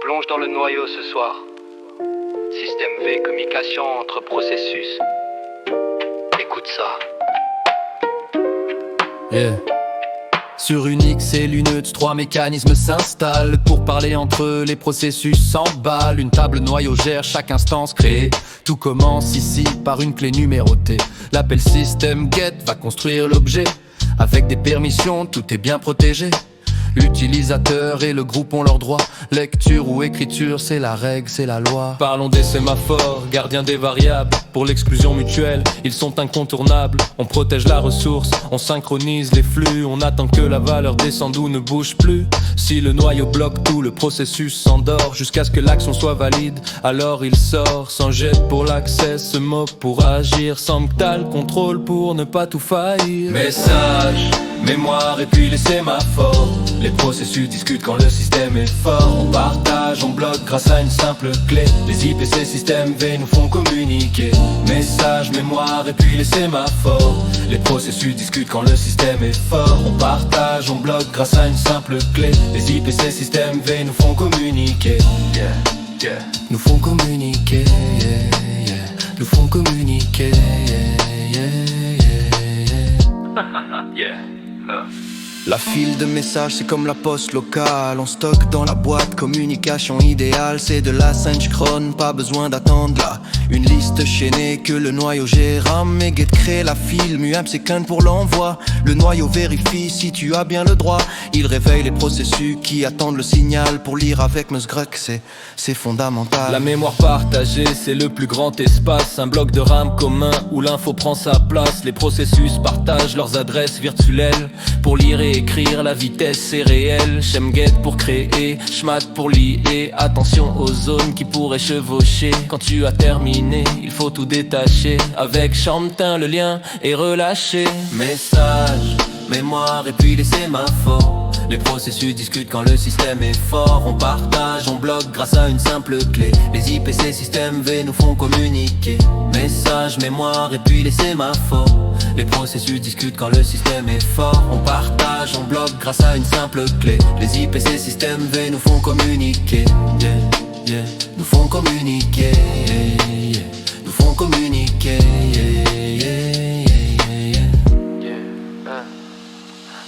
plonge dans le noyau ce soir. Système V, communication entre processus. Écoute ça. Yeah. Sur une X et l'UNEUT, 3 mécanismes s'installent pour parler entre eux, les processus s'emballent. Une table noyau gère chaque instance créée. Tout commence ici par une clé numérotée. L'appel système get va construire l'objet. Avec des permissions, tout est bien protégé. L'utilisateur et le groupe ont leurs droits. Lecture ou écriture, c'est la règle, c'est la loi. Parlons des sémaphores, gardiens des variables. Pour l'exclusion mutuelle, ils sont incontournables. On protège la ressource, on synchronise les flux. On attend que la valeur descende ou ne bouge plus. Si le noyau bloque tout, le processus s'endort. Jusqu'à ce que l'action soit valide, alors il sort. Sans jet pour l'accès, se moque pour agir. Sans mctal, contrôle pour ne pas tout faillir. Message, mémoire et puis les sémaphores. Les processus discutent quand le système est fort. On partage, on bloque grâce à une simple clé. Les IPC système V nous font communiquer. Message, mémoire et puis les sémaphores. Les processus discutent quand le système est fort. On partage, on bloque grâce à une simple clé. Les IPC système V nous font communiquer. Yeah, yeah. Nous font communiquer. Yeah, yeah. Nous font communiquer. Yeah, yeah, yeah, yeah. La file de messages c'est comme la poste locale. On stocke dans la boîte, communication idéale. C'est de la synchrone, pas besoin d'attendre là. Une liste chaînée que le noyau gère. Mais get crée la file, MUAP c'est qu'un pour l'envoi. Le noyau vérifie si tu as bien le droit. Il réveille les processus qui attendent le signal. Pour lire avec Musgrek c'est fondamental. La mémoire partagée c'est le plus grand espace. Un bloc de RAM commun où l'info prend sa place. Les processus partagent leurs adresses virtuelles. Pour lire et écrire, la vitesse est réelle. Shemget pour créer, Schmat pour lier. Attention aux zones qui pourraient chevaucher. Quand tu as terminé, il faut tout détacher. Avec Chantin, le lien est relâché. Message, mémoire et puis les sémaphores. Les processus discutent quand le système est fort. On partage, on bloque grâce à une simple clé. Les IPC système V nous font communiquer. Message, mémoire et puis les sémaphores. Les processus discutent quand le système est fort. On partage, on bloque grâce à une simple clé. Les IPC système V nous font communiquer. Yeah, yeah. Nous font communiquer. Yeah, yeah. Nous font communiquer. Yeah, yeah, yeah, yeah.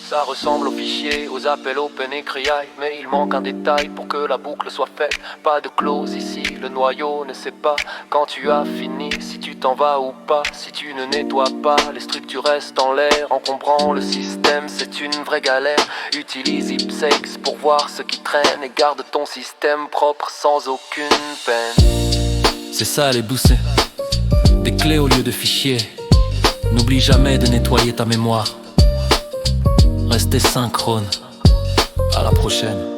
Ça ressemble aux fichiers, aux appels open et CRI. Mais il manque un détail pour que la boucle soit faite. Pas de clause ici, le noyau ne sait pas quand tu as fini, si tu t'en vas ou pas. Si tu ne nettoies pas, les structures restent en l'air. Encombrant le système, c'est une vraie galère. Utilise IPsec pour voir ce qui traîne. Et garde ton système propre sans aucune peine. C'est ça les boussées, des clés au lieu de fichiers. N'oublie jamais de nettoyer ta mémoire. Restez synchrone. À la prochaine.